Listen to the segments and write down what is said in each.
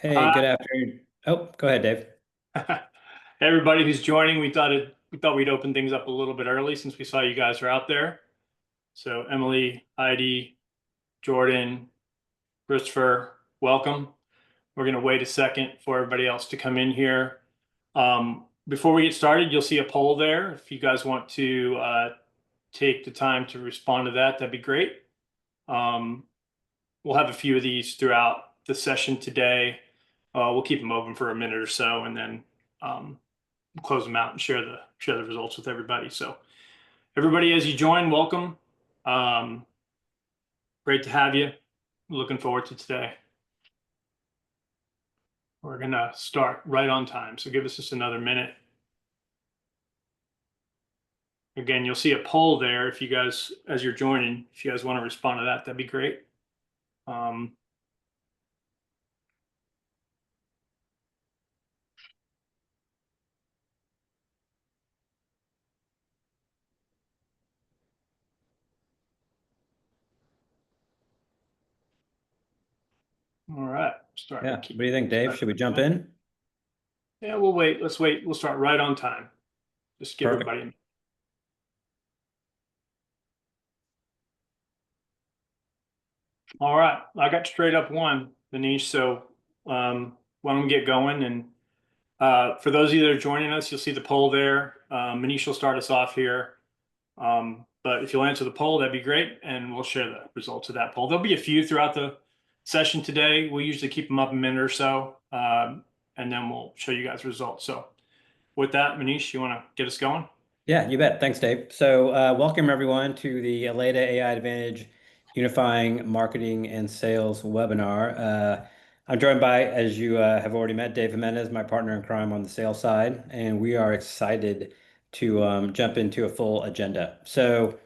Hey, Hi, good afternoon. Oh, go ahead, Dave. everybody who's joining. We thought we'd open things up a little bit early since we saw you guys are out there. So Emily, Heidi, Jordan, Christopher, welcome. We're going to wait a second for everybody else to come in here. Before we get started, you'll see a poll there. If you guys want to take the time to respond to that, that'd be great. Um, we'll have a few of these throughout the session today. We'll keep them open for a minute or so, and then um, close them out and share the results with everybody. So everybody, as you join, welcome. Um, Great to have you. Looking forward to today. We're gonna start right on time, so give us just another minute. Again, you'll see a poll there. If you guys, as you're joining, if you guys want to respond to that, that'd be great. Um, all right, starting Yeah, to what keep. do you think, Dave? Should we jump in? Yeah, we'll wait. Let's wait. We'll start right on time. Just give Perfect. everybody. All right, I got straight up one, Manish. So why don't we get going? And for those of you that are joining us, you'll see the poll there. Manish will start us off here. But if you'll answer the poll, that'd be great, and we'll share the results of that poll. There'll be a few throughout the session today. We usually keep them up a minute or so, and then we'll show you guys results. So with that, Manish, you want to get us going? Yeah, you bet. Thanks, Dave. So, welcome everyone to the Aleda AI Advantage Unifying Marketing and Sales webinar. I'm joined by, as you have already met, Dave Jimenez, my partner in crime on the sales side, and we are excited to jump into a full agenda. So,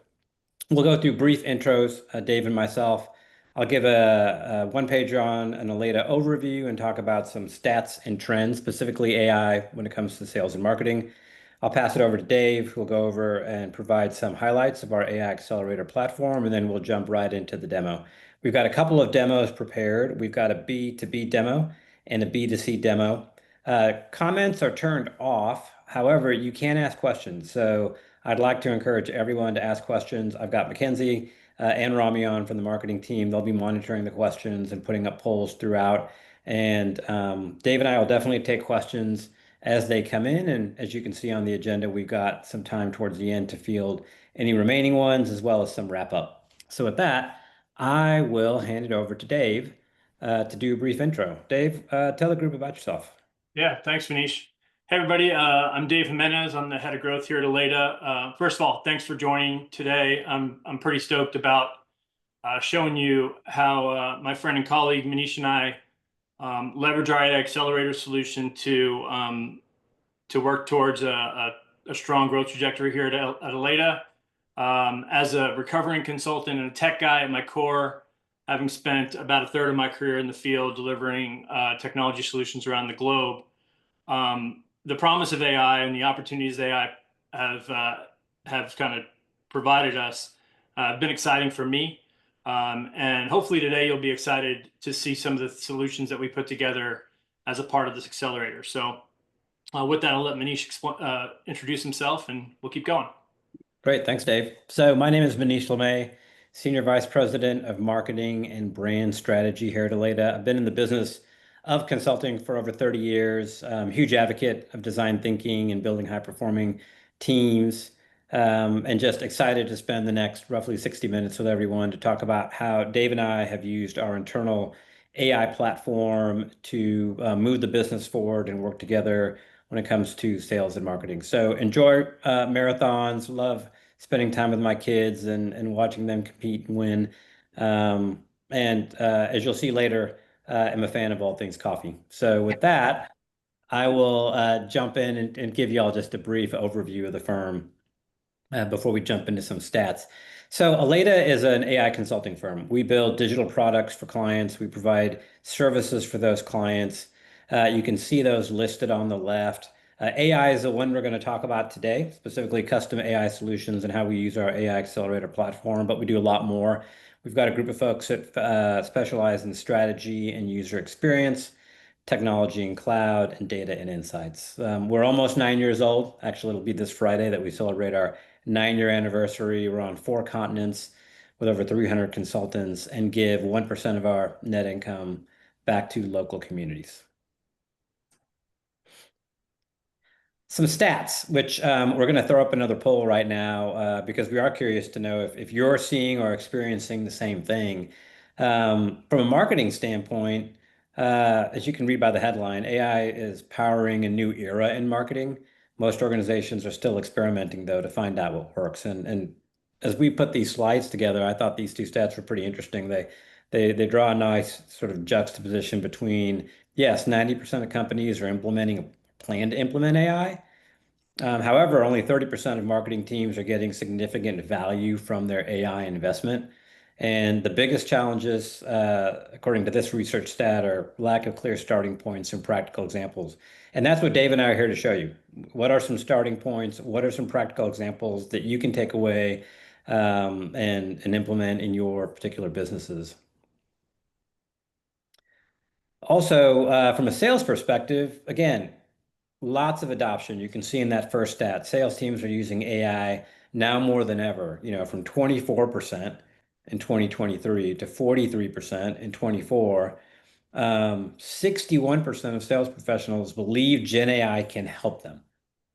we'll go through brief intros, Dave and myself. I'll give a one page on an Aleda overview and talk about some stats and trends, specifically AI when it comes to sales and marketing. I'll pass it over to Dave, who will go over and provide some highlights of our AI Accelerator platform, and then we'll jump right into the demo. We've got a couple of demos prepared. We've got a B2B demo and a B2C demo. Comments are turned off. However, you can ask questions. So I'd like to encourage everyone to ask questions. I've got Mackenzie and Rami on from the marketing team. They'll be monitoring the questions and putting up polls throughout. And Dave and I will definitely take questions as they come in. And as you can see on the agenda, we've got some time towards the end to field any remaining ones as well as some wrap up. So with that, I will hand it over to Dave to do a brief intro. Dave, tell the group about yourself. Yeah, thanks, Manish. Hey, everybody. I'm Dave Jimenez. I'm the head of growth here at Aleda. First of all, thanks for joining today. I'm pretty stoked about showing you how my friend and colleague Manish and I leverage our AI accelerator solution to work towards a strong growth trajectory here at Aleda. As a recovering consultant and a tech guy at my core, having spent about a third of my career in the field delivering technology solutions around the globe, the promise of AI and the opportunities AI have kind of provided us have been exciting for me. And hopefully today you'll be excited to see some of the solutions that we put together as a part of this accelerator. So with that, I'll let Manish introduce himself and we'll keep going. Great. Thanks, Dave. So my name is Manish Lemay, Senior Vice President of Marketing and Brand Strategy here at Aleda. I've been in the business of consulting for over 30 years, huge advocate of design thinking and building high-performing teams, and just excited to spend the next roughly 60 minutes with everyone to talk about how Dave and I have used our internal AI platform to move the business forward and work together when it comes to sales and marketing. So enjoy marathons, love spending time with my kids and watching them compete and win. And as you'll see later, I'm a fan of all things coffee. So with that, I will jump in and give you all just a brief overview of the firm before we jump into some stats. So Aleda is an AI consulting firm. We build digital products for clients. We provide services for those clients. You can see those listed on the left. AI is the one we're going to talk about today, specifically custom AI solutions and how we use our AI accelerator platform, but we do a lot more. We've got a group of folks that specialize in strategy and user experience, technology and cloud, and data and insights. We're almost 9 years old. Actually, it'll be this Friday that we celebrate our 9-year anniversary. We're on 4 continents with over 300 consultants and give 1% of our net income back to local communities. Some stats, which we're going to throw up another poll right now because we are curious to know if you're seeing or experiencing the same thing. From a marketing standpoint, as you can read by the headline, AI is powering a new era in marketing. Most organizations are still experimenting, though, to find out what works. And as we put these slides together, I thought these two stats were pretty interesting. They draw a nice sort of juxtaposition between, yes, 90% of companies are implementing plan to implement AI. However, only 30% of marketing teams are getting significant value from their AI investment. And the biggest challenges, according to this research stat, are lack of clear starting points and practical examples. And that's what Dave and I are here to show you. What are some starting points? What are some practical examples that you can take away and implement in your particular businesses? Also, from a sales perspective, again, lots of adoption. You can see in that first stat, sales teams are using AI now more than ever, from 24% in 2023 to 43% in 24. 61% of sales professionals believe Gen AI can help them.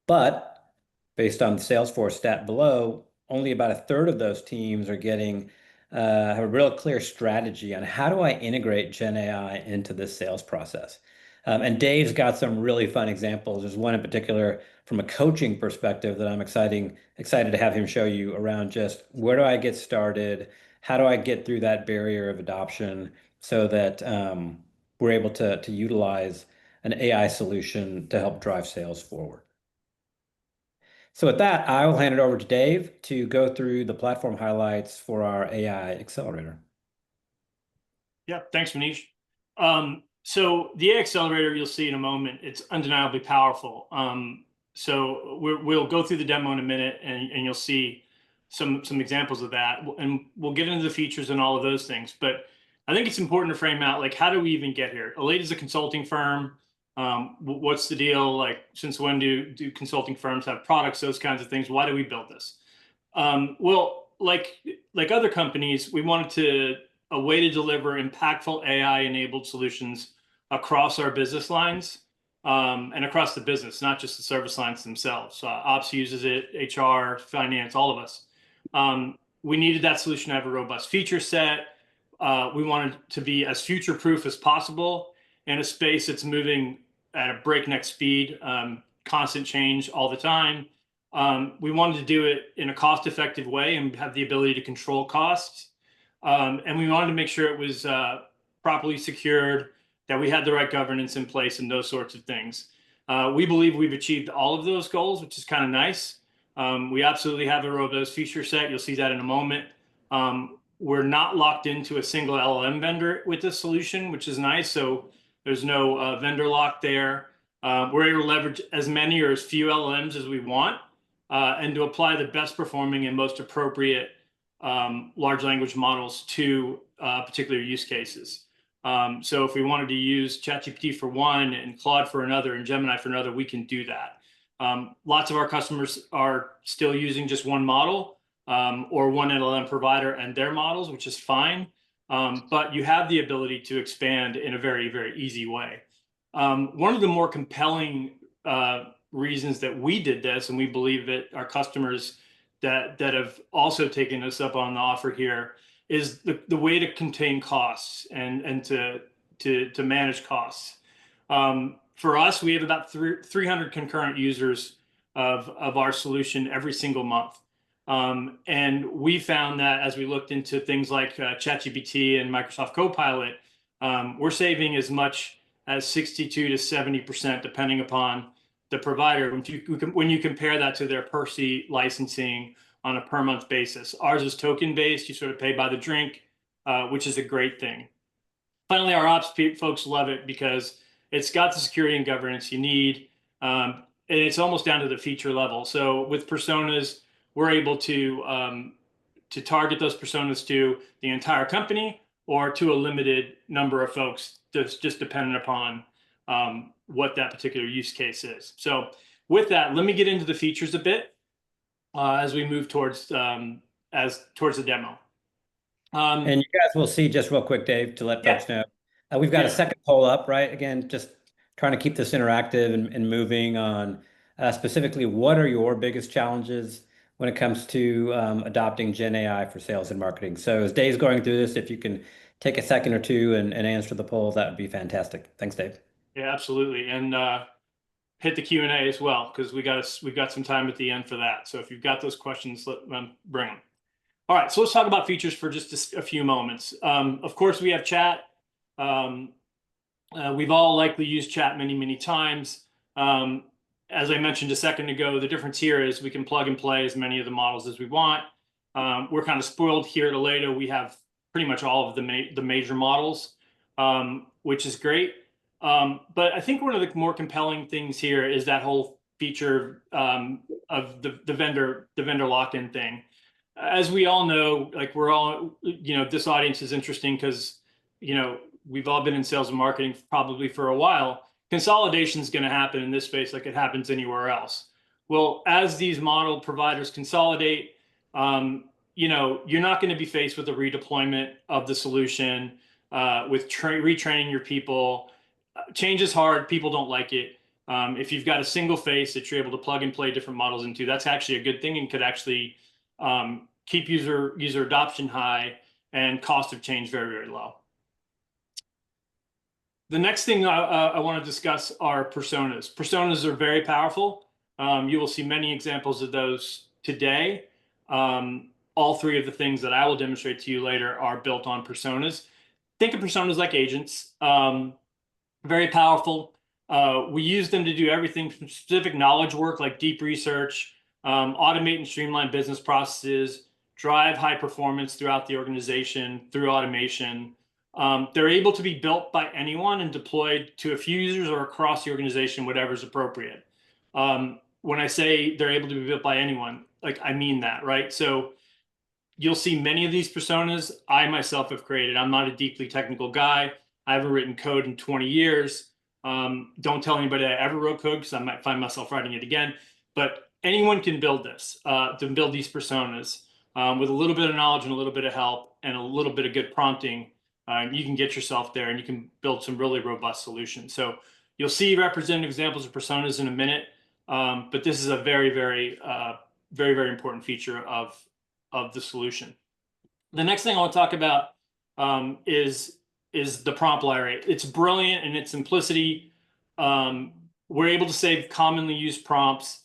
But based on the Salesforce stat below, only about a third of those teams are getting have a real clear strategy on how do I integrate Gen AI into this sales process. And Dave's got some really fun examples. There's one in particular from a coaching perspective that I'm excited to have him show you around just where do I get started? How do I get through that barrier of adoption so that we're able to utilize an AI solution to help drive sales forward. So with that, I will hand it over to Dave to go through the platform highlights for our AI accelerator. Yeah, thanks, Manish. So the AI accelerator you'll see in a moment, it's undeniably powerful. So we'll go through the demo in a minute, and you'll see some examples of that, and we'll get into the features and all of those things. But I think it's important to frame out, like, how do we even get here? Aleda is a consulting firm. What's the deal? Like, since when do consulting firms have products? Those kinds of things. Why do we build this? Well, like other companies, we wanted a way to deliver impactful AI-enabled solutions across our business lines and across the business, not just the service lines themselves. Ops uses it, HR, finance, all of us. We needed that solution to have a robust feature set. We wanted to be as future-proof as possible in a space that's moving at a breakneck speed, constant change all the time. We wanted to do it in a cost-effective way and have the ability to control costs. And we wanted to make sure it was properly secured, that we had the right governance in place and those sorts of things. We believe we've achieved all of those goals, which is kind of nice. We absolutely have a robust feature set. You'll see that in a moment. We're not locked into a single LLM vendor with this solution, which is nice. So there's no vendor lock there. We're able to leverage as many or as few LLMs as we want and to apply the best performing and most appropriate large language models to particular use cases. So if we wanted to use ChatGPT for one and Claude for another and Gemini for another, we can do that. Lots of our customers are still using just one model or one LLM provider and their models, which is fine. But you have the ability to expand in a very, very easy way. One of the more compelling reasons that we did this, and we believe that our customers that have also taken us up on the offer here, is the way to contain costs and to manage costs. For us, we have about 300 concurrent users of our solution every single month. And we found that as we looked into things like ChatGPT and Microsoft Copilot, we're saving as much as 62 to 70%, depending upon the provider, when you compare that to their per seat licensing on a per month basis. Ours is token based. You sort of pay by the drink, which is a great thing. Finally, our ops folks love it because it's got the security and governance you need. And it's almost down to the feature level. So with personas, we're able to target those personas to the entire company or to a limited number of folks, just dependent upon what that particular use case is. So with that, let me get into the features a bit as we move towards towards the demo. And you guys will see just real quick, Dave, to let Yeah, folks know. We've got a yeah, second poll up, right? Again, just trying to keep this interactive and moving on specifically what are your biggest challenges when it comes to adopting Gen AI for sales and marketing. So as Dave's going through this, if you can take a second or two and answer the poll, that would be fantastic. Thanks, Dave. yeah, absolutely. And hit the Q&A as well, because we've got some time at the end for that. So if you've got those questions, bring them. All right, so let's talk about features for just a few moments. Of course, we have chat. Um, we've all likely used chat many, many times. As I mentioned a second ago, the difference here is we can plug and play as many of the models as we want. We're kind of spoiled here at Aledo. We have pretty much all of the major models, which is great. But I think one of the more compelling things here is that whole feature of the vendor lock-in thing. As we all know, like we're all, this audience is interesting because, we've all been in sales and marketing probably for a while. Consolidation is going to happen in this space like it happens anywhere else. Well, as these model providers consolidate, you're not going to be faced with a redeployment of the solution, with retraining your people. Change is hard. People don't like it. If you've got a single face that you're able to plug and play different models into, that's actually a good thing and could actually keep user adoption high and cost of change very, very low. The next thing I want to discuss are personas. Personas are very powerful. You will see many examples of those today. All three of the things that I will demonstrate to you later are built on personas. Think of personas like agents. Very powerful. We use them to do everything from specific knowledge work like deep research, automate and streamline business processes, drive high performance throughout the organization through automation. They're able to be built by anyone and deployed to a few users or across the organization, whatever is appropriate. When I say they're able to be built by anyone, like I mean that, right? So you'll see many of these personas I myself have created. I'm not a deeply technical guy. I haven't written code in 20 years. Don't tell anybody I ever wrote code because I might find myself writing it again. But anyone can build this, to build these personas with a little bit of knowledge and a little bit of help and a little bit of good prompting. You can get yourself there and you can build some really robust solutions. So you'll see representative examples of personas in a minute. But this is a very, very, very, very important feature of the solution. The next thing I want to talk about is the prompt library. It's brilliant in its simplicity. We're able to save commonly used prompts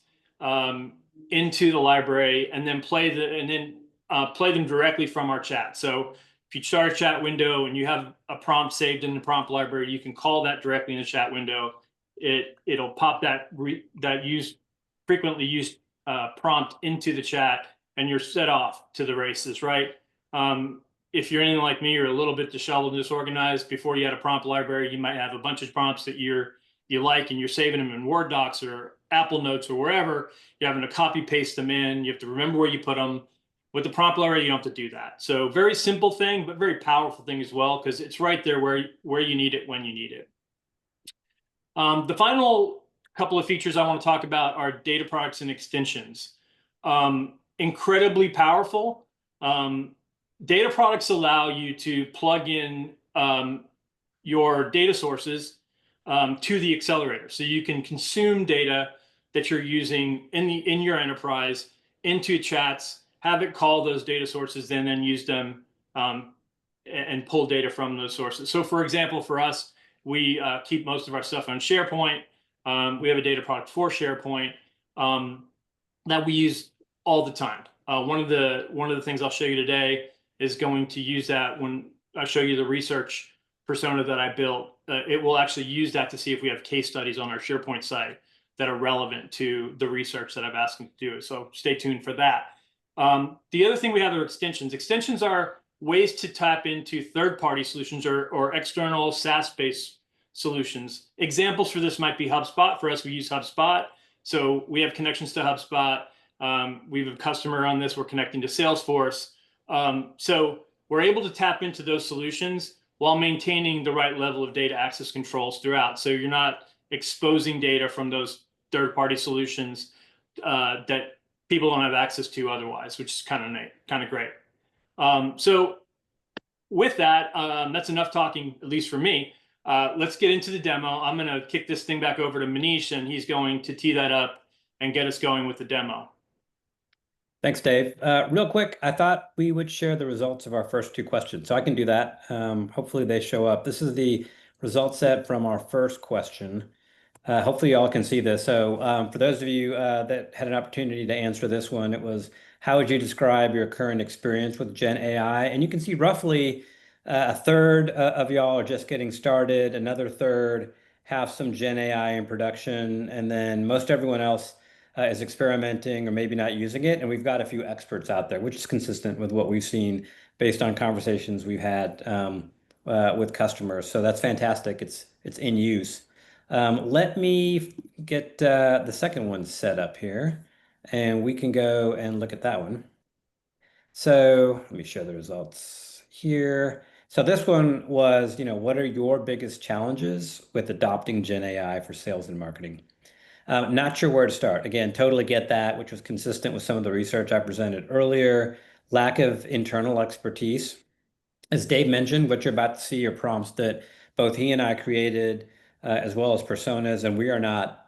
into the library and then play them directly from our chat. So if you start a chat window and you have a prompt saved in the prompt library, you can call that directly in the chat window. It'll pop that frequently used prompt into the chat, and you're set off to the races, right? If you're anything like me, you're a little bit disheveled and disorganized. Before you had a prompt library, you might have a bunch of prompts that you like, and you're saving them in Word docs or Apple Notes or wherever. You're having to copy paste them in. You have to remember where you put them. With the prompt library, you don't have to do that. So very simple thing, but very powerful thing as well, because it's right there where you need it when you need it. The final couple of features I want to talk about are data products and extensions. Incredibly powerful. Data products allow you to plug in your data sources to the accelerator. So you can consume data that you're using in your enterprise into chats, have it call those data sources, and then use them and pull data from those sources. So for example, for us, we keep most of our stuff on SharePoint. We have a data product for SharePoint that we use all the time. One of the things I'll show you today is going to use that when I show you the research persona that I built. It will actually use that to see if we have case studies on our SharePoint site that are relevant to the research that I've asked them to do. So stay tuned for that. The other thing we have are extensions. Extensions are ways to tap into third-party solutions or external SaaS-based solutions. Examples for this might be HubSpot. For us, we use HubSpot. So we have connections to HubSpot. We have a customer on this. We're connecting to Salesforce. So we're able to tap into those solutions while maintaining the right level of data access controls throughout. So you're not exposing data from those third-party solutions that people don't have access to otherwise, which is kind of great. So with that, that's enough talking, at least for me. Let's get into the demo. I'm going to kick this thing back over to Manish, and he's going to tee that up and get us going with the demo. Thanks, Dave. Real quick, I thought we would share the results of our first two questions, so I can do that. Hopefully they show up. This is the result set from our first question. Hopefully you all can see this. So for those of you that had an opportunity to answer this one, it was, how would you describe your current experience with Gen AI? And you can see roughly a third of y'all are just getting started, another third have some Gen AI in production, and then most everyone else is experimenting or maybe not using it. And we've got a few experts out there, which is consistent with what we've seen based on conversations we've had with customers. So that's fantastic. It's in use. Let me get the second one set up here, and we can go and look at that one. So let me show the results here. So this one was, what are your biggest challenges with adopting Gen AI for sales and marketing? Not sure where to start. Again, totally get that, which was consistent with some of the research I presented earlier. Lack of internal expertise. As Dave mentioned, what you're about to see are prompts that both he and I created, as well as personas, and we are not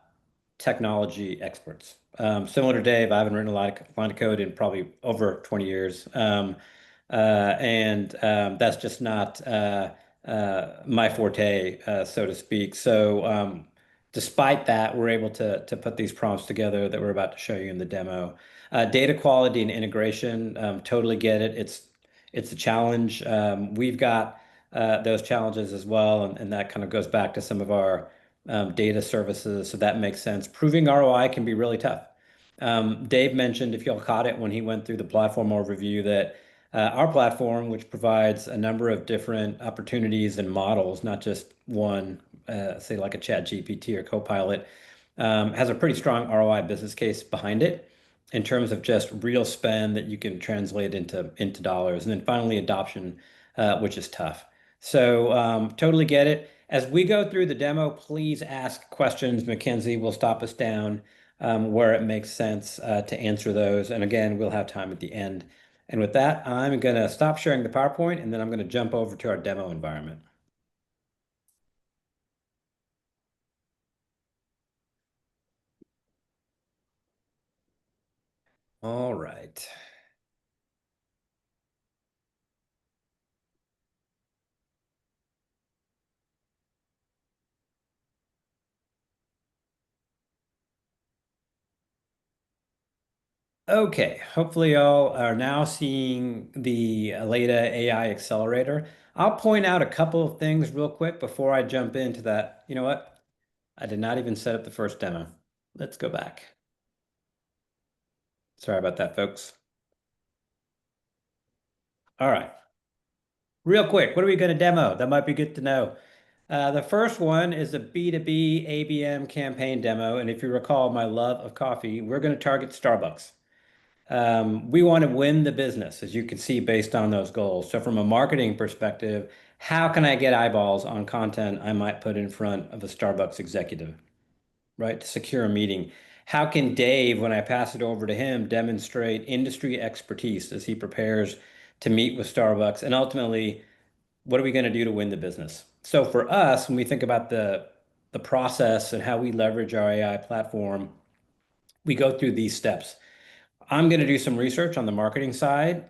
technology experts. Similar to Dave, I haven't written a line of code in probably over 20 years. And that's just not my forte, so to speak. So despite that, we're able to put these prompts together that we're about to show you in the demo. Data quality and integration, totally get it. It's a challenge. We've got those challenges as well, and that kind of goes back to some of our data services, so that makes sense. Proving ROI can be really tough. Dave mentioned, if y'all caught it when he went through the platform overview, that our platform, which provides a number of different opportunities and models, not just one, say like a Chat GPT or Copilot, has a pretty strong ROI business case behind it in terms of just real spend that you can translate into dollars. And then finally, adoption, which is tough. So totally get it. As we go through the demo, please ask questions. Mackenzie will stop us down where it makes sense to answer those. And again, we'll have time at the end. And with that, I'm going to stop sharing the PowerPoint, and then I'm going to jump over to our demo environment. All right. Okay, hopefully y'all are now seeing the Aleda AI Accelerator. I'll point out a couple of things real quick before I jump into that. You know what? I did not even set up the first demo. Let's go back. Sorry about that, folks. All right, real quick, what are we going to demo? That might be good to know. The first one is a B2B ABM campaign demo. And if you recall my love of coffee, we're going to target Starbucks. We want to win the business, as you can see, based on those goals. So from a marketing perspective, how can I get eyeballs on content I might put in front of a Starbucks executive, right? To secure a meeting. How can Dave, when I pass it over to him, demonstrate industry expertise as he prepares to meet with Starbucks? And ultimately, what are we going to do to win the business? So for us, when we think about the process and how we leverage our AI platform, we go through these steps. I'm going to do some research on the marketing side,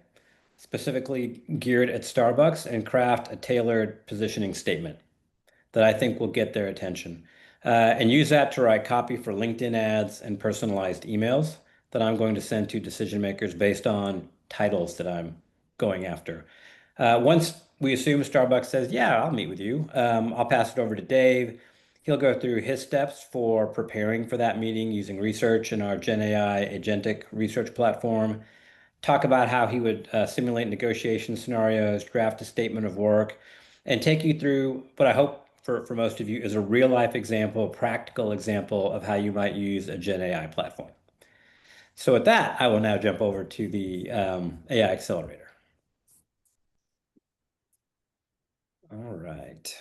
specifically geared at Starbucks, and craft a tailored positioning statement that I think will get their attention. And use that to write copy for LinkedIn ads and personalized emails that I'm going to send to decision makers based on titles that I'm going after. Once we assume Starbucks says, yeah, I'll meet with you, I'll pass it over to Dave. He'll go through his steps for preparing for that meeting using research in our Gen AI agentic research platform, talk about how he would simulate negotiation scenarios, draft a statement of work, and take you through what I hope for most of you is a real life example, practical example of how you might use a Gen AI platform. So with that, I will now jump over to the AI Accelerator. All right.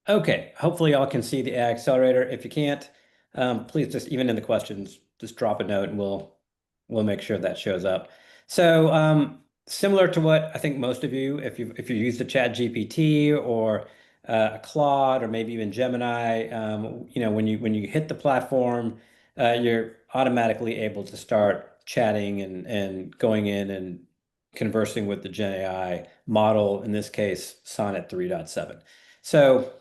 Okay, hopefully y'all can see the AI accelerator. If you can't, please just even in the questions, just drop a note and we'll make sure that shows up. So similar to what I think most of you, if you use the Chat GPT or Claude or maybe even Gemini, when you hit the platform, you're automatically able to start chatting and going in and conversing with the Gen AI model, in this case, Sonnet 3.7. So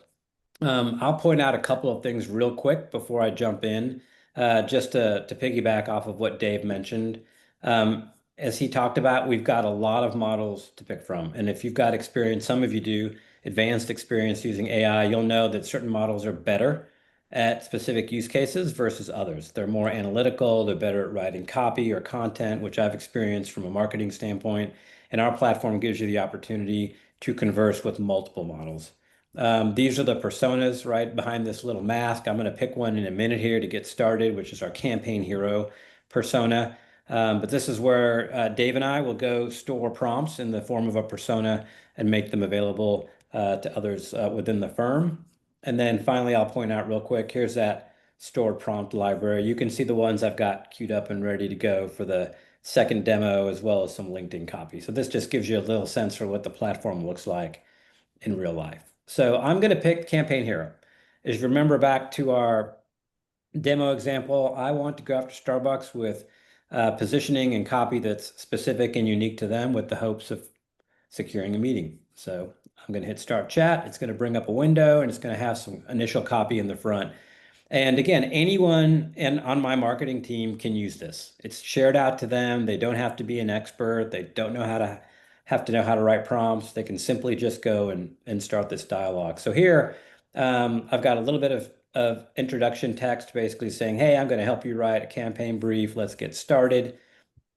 I'll point out a couple of things real quick before I jump in, just to piggyback off of what Dave mentioned. As he talked about, we've got a lot of models to pick from. And if you've got experience, some of you do, advanced experience using AI, you'll know that certain models are better at specific use cases versus others. They're more analytical, they're better at writing copy or content, which I've experienced from a marketing standpoint. And our platform gives you the opportunity to converse with multiple models. These are the personas right behind this little mask. I'm going to pick one in a minute here to get started, which is our campaign hero persona. But this is where Dave and I will go store prompts in the form of a persona and make them available to others within the firm. And then finally, I'll point out real quick, here's that stored prompt library. You can see the ones I've got queued up and ready to go for the second demo, as well as some LinkedIn copy. So this just gives you a little sense for what the platform looks like in real life. So I'm going to pick Campaign Hero. As you remember back to our demo example, I want to go after Starbucks with positioning and copy that's specific and unique to them with the hopes of securing a meeting. So I'm going to hit Start Chat. It's going to bring up a window and it's going to have some initial copy in the front. And again, anyone on my marketing team can use this. It's shared out to them. They don't have to be an expert. They don't have to know how to write prompts. They can simply just go and start this dialogue. So here, I've got a little bit of introduction text basically saying, hey, I'm going to help you write a campaign brief. Let's get started.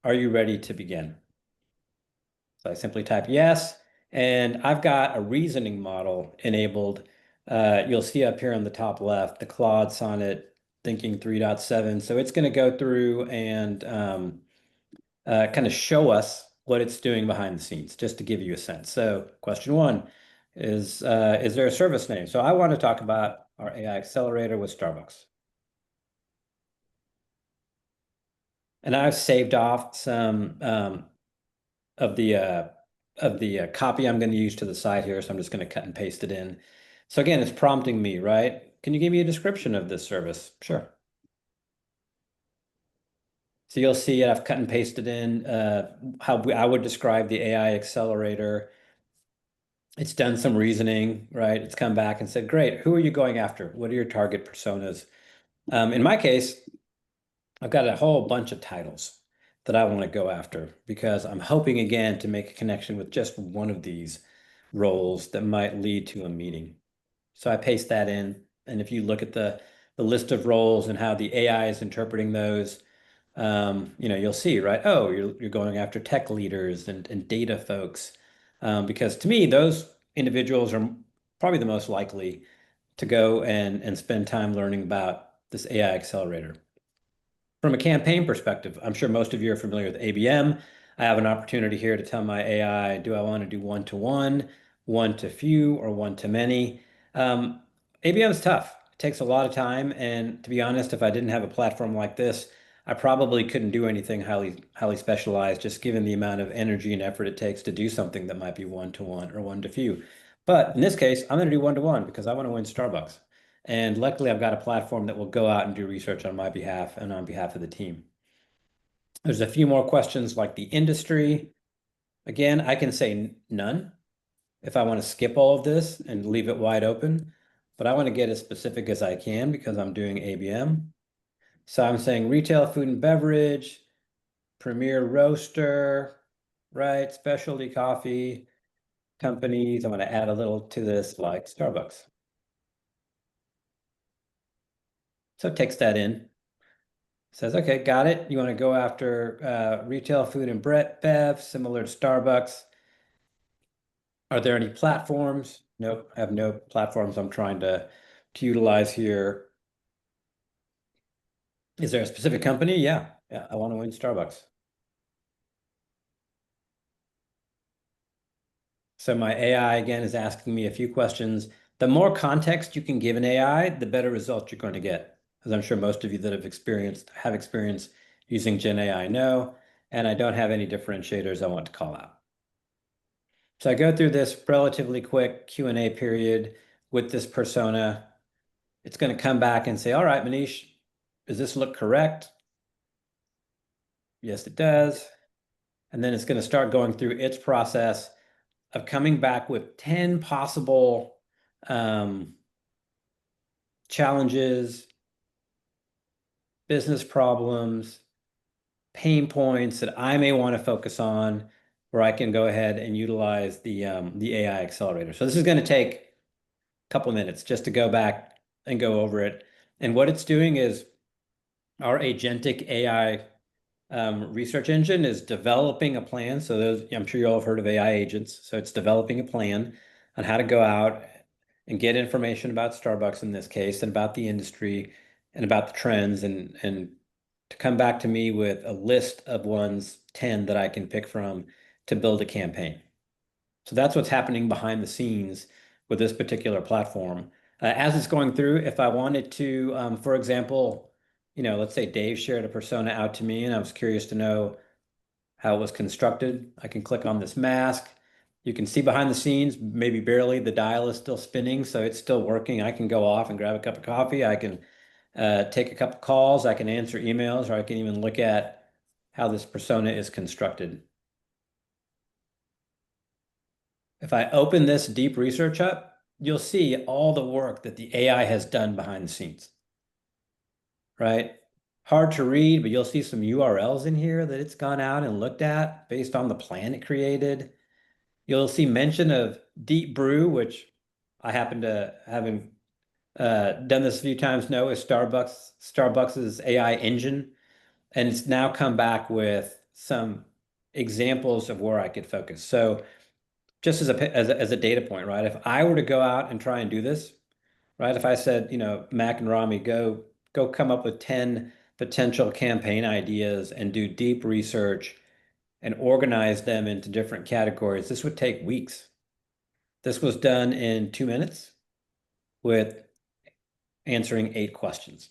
Are you ready to begin? So I simply type yes, and I've got a reasoning model enabled. You'll see up here on the top left, the Claude Sonnet Thinking 3.7. So it's going to go through and kind of show us what it's doing behind the scenes, just to give you a sense. So question one is there a service name? So I want to talk about our AI accelerator with Starbucks. And I've saved off some of the copy I'm going to use to the side here. So I'm just going to cut and paste it in. So again, it's prompting me, right? Can you give me a description of this service? Sure. So you'll see I've cut and pasted in how I would describe the AI accelerator. It's done some reasoning, right? It's come back and said, great, who are you going after? What are your target personas? In my case, I've got a whole bunch of titles that I want to go after because I'm hoping again to make a connection with just one of these roles that might lead to a meeting. So I paste that in, and if you look at the list of roles and how the AI is interpreting those, you'll see, right? Oh, you're going after tech leaders and data folks, because to me, those individuals are probably the most likely to go and spend time learning about this AI accelerator. From a campaign perspective, I'm sure most of you are familiar with ABM. I have an opportunity here to tell my AI, do I want to do one-to-one, one-to-few, or one-to-many? ABM is tough. It takes a lot of time, and to be honest, if I didn't have a platform like this, I probably couldn't do anything highly specialized, just given the amount of energy and effort it takes to do something that might be one-to-one or one-to-few. But in this case, I'm going to do one-to-one because I want to win Starbucks. And luckily, I've got a platform that will go out and do research on my behalf and on behalf of the team. There's a few more questions like the industry. Again, I can say none if I want to skip all of this and leave it wide open, but I want to get as specific as I can because I'm doing ABM. So I'm saying retail food and beverage, premier roaster, right? Specialty coffee companies. I'm going to add a little to this like Starbucks. So it takes that in. Says, okay, got it. You want to go after retail food and bev, similar to Starbucks. Are there any platforms? Nope, I have no platforms I'm trying to utilize here. Is there a specific company? Yeah. Yeah, I want to win Starbucks. So my AI again is asking me a few questions. The more context you can give an AI, the better results you're going to get. As I'm sure most of you that have experience using Gen AI know, and I don't have any differentiators I want to call out. So I go through this relatively quick Q&A period with this persona. It's going to come back and say, all right, Manish, does this look correct? Yes, it does. And then it's going to start going through its process of coming back with 10 possible challenges, business problems, pain points that I may want to focus on, where I can go ahead and utilize the AI accelerator. So this is going to take a couple of minutes just to go back and go over it. And what it's doing is our agentic AI research engine is developing a plan. So I'm sure you all have heard of AI agents. So it's developing a plan on how to go out and get information about Starbucks in this case, and about the industry and about the trends, and to come back to me with a list of ones, 10 that I can pick from to build a campaign. So that's what's happening behind the scenes with this particular platform. As it's going through, if I wanted to, for example, let's say Dave shared a persona out to me and I was curious to know how it was constructed. I can click on this mask. You can see behind the scenes, maybe barely, the dial is still spinning, so it's still working. I can go off and grab a cup of coffee. I can take a couple calls. I can answer emails, or I can even look at how this persona is constructed. If I open this deep research up, you'll see all the work that the AI has done behind the scenes, right? Hard to read, but you'll see some URLs in here that it's gone out and looked at based on the plan it created. You'll see mention of Deep Brew, which I happen to, having done this a few times, know is Starbucks's AI engine, and it's now come back with some examples of where I could focus. So just as a data point, right? If I were to go out and try and do this, right? If I said, Mac and Rami, go come up with 10 potential campaign ideas and do deep research and organize them into different categories, this would take weeks. This was done in 2 minutes with answering 8 questions.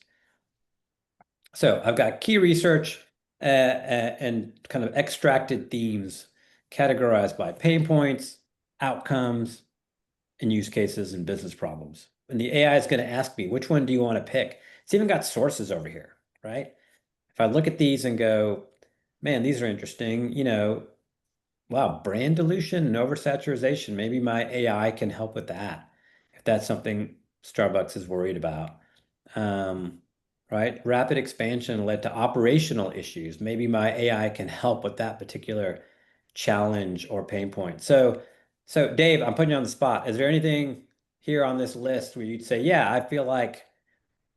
So I've got key research and kind of extracted themes categorized by pain points, outcomes, and use cases and business problems. And the AI is going to ask me, which one do you want to pick? It's even got sources over here, right? If I look at these and go, man, these are interesting, wow, brand dilution and oversaturation. Maybe my AI can help with that if that's something Starbucks is worried about. Um, right? Rapid expansion led to operational issues. Maybe my AI can help with that particular challenge or pain point. So Dave, I'm putting you on the spot. Is there anything here on this list where you'd say, yeah, I feel like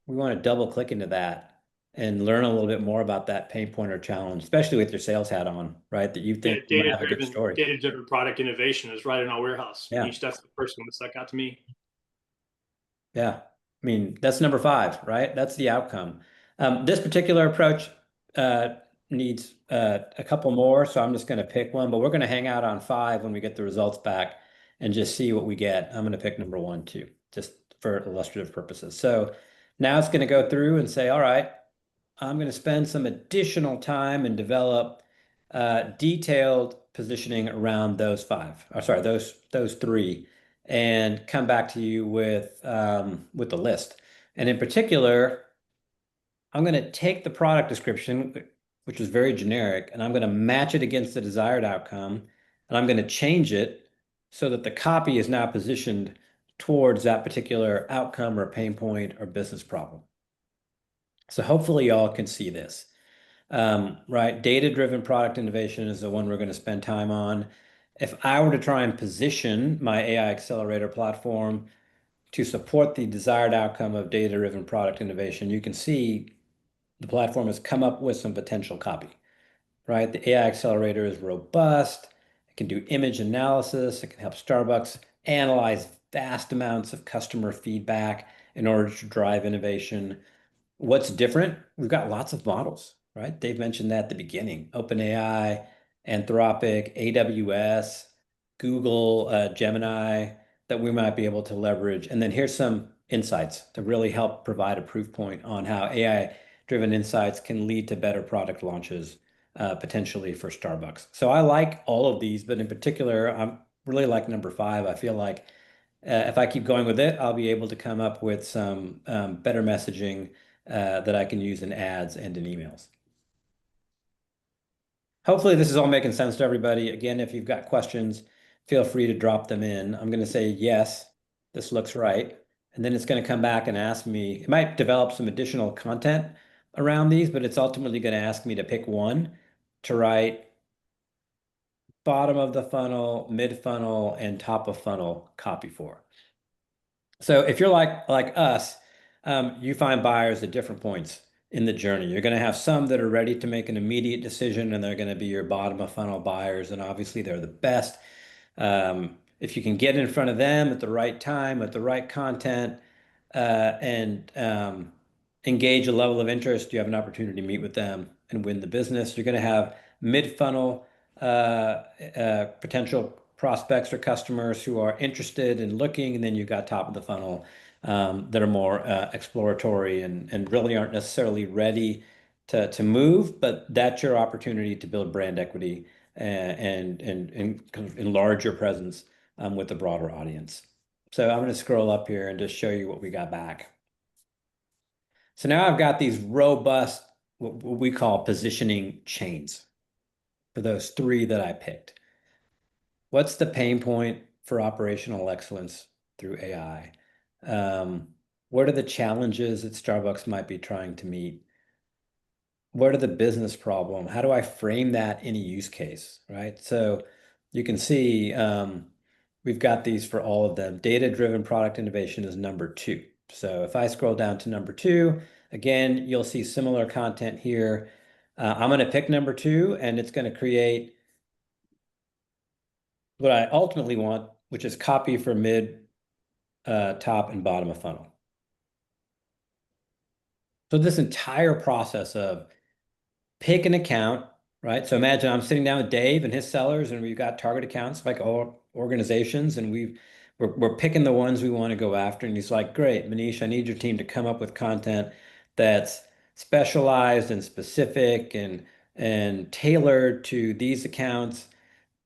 we want to double click into that and learn a little bit more about that pain point or challenge, especially with your sales hat on, right? That you think you might have a good story. Data driven product innovation is right in our warehouse. Yeah. Manish, that's the first one that stuck out to me. Yeah. I mean, that's number 5, right? That's the outcome. This particular approach needs a couple more, so I'm just going to pick one, but we're going to hang out on 5 when we get the results back and just see what we get. I'm going to pick number 1 too, just for illustrative purposes. So now it's going to go through and say, all right, I'm going to spend some additional time and develop detailed positioning around those 5. Or sorry, those 3, and come back to you with the list. And in particular, I'm going to take the product description, which is very generic, and I'm going to match it against the desired outcome, and I'm going to change it so that the copy is now positioned towards that particular outcome or pain point or business problem. So hopefully y'all can see this. Right, data-driven product innovation is the one we're going to spend time on. If I were to try and position my AI accelerator platform to support the desired outcome of data-driven product innovation, you can see the platform has come up with some potential copy, right? The AI accelerator is robust. It can do image analysis. It can help Starbucks analyze vast amounts of customer feedback in order to drive innovation. What's different? We've got lots of models, right? Dave mentioned that at the beginning. OpenAI, Anthropic, AWS, Google, Gemini, that we might be able to leverage. And then here's some insights to really help provide a proof point on how AI-driven insights can lead to better product launches, potentially for Starbucks. So I like all of these, but in particular, I'm really like number five. I feel like if I keep going with it, I'll be able to come up with some better messaging that I can use in ads and in emails. Hopefully, this is all making sense to everybody. Again, if you've got questions, feel free to drop them in. I'm going to say, yes, this looks right. And then it's going to come back and ask me, it might develop some additional content around these, but it's ultimately going to ask me to pick one to write bottom of the funnel, mid funnel, and top of funnel copy for. So if you're like us, you find buyers at different points in the journey. You're going to have some that are ready to make an immediate decision, and they're going to be your bottom of funnel buyers, and obviously they're the best. If you can get in front of them at the right time, with the right content, and engage a level of interest, you have an opportunity to meet with them and win the business. You're going to have mid-funnel potential prospects or customers who are interested in looking, and then you've got top of the funnel that are more exploratory and really aren't necessarily ready to move, but that's your opportunity to build brand equity and kind of enlarge your presence with a broader audience. So I'm going to scroll up here and just show you what we got back. So now I've got these robust, what we call positioning chains for those three that I picked. What's the pain point for operational excellence through AI? What are the challenges that Starbucks might be trying to meet? What are the business problem? How do I frame that in a use case, right? So you can see we've got these for all of them. Data-driven product innovation is number two. So if I scroll down to number two, again, you'll see similar content here. I'm going to pick number two, and it's going to create what I ultimately want, which is copy for mid, top, and bottom of funnel. So this entire process of pick an account, right? So imagine I'm sitting down with Dave and his sellers, and we've got target accounts like all organizations, and we're picking the ones we want to go after. And he's like, "Great, Manish, I need your team to come up with content that's specialized and specific and tailored to these accounts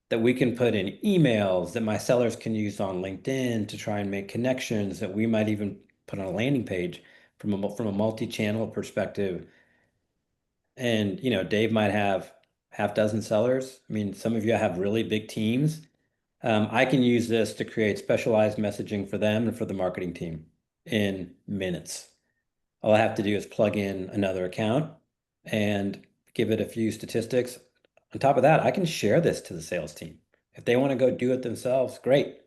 that we can put in emails that my sellers can use on LinkedIn to try and make connections that we might even put on a landing page from a multi-channel perspective." And Dave might have half dozen sellers. I mean, some of you have really big teams. I can use this to create specialized messaging for them and for the marketing team in minutes. All I have to do is plug in another account and give it a few statistics. On top of that, I can share this to the sales team. If they want to go do it themselves, great,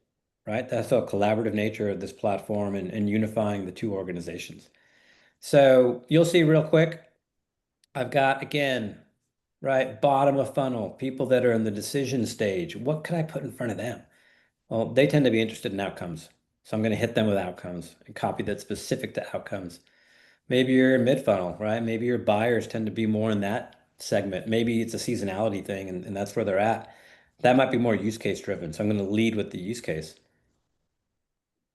right? That's the collaborative nature of this platform and unifying the two organizations. So you'll see real quick, I've got, again, right, bottom of funnel, people that are in the decision stage. What can I put in front of them? Well, they tend to be interested in outcomes. So I'm going to hit them with outcomes and copy that's specific to outcomes. Maybe you're mid funnel, right? Maybe your buyers tend to be more in that segment. Maybe it's a seasonality thing and that's where they're at. That might be more use case driven. So I'm going to lead with the use case.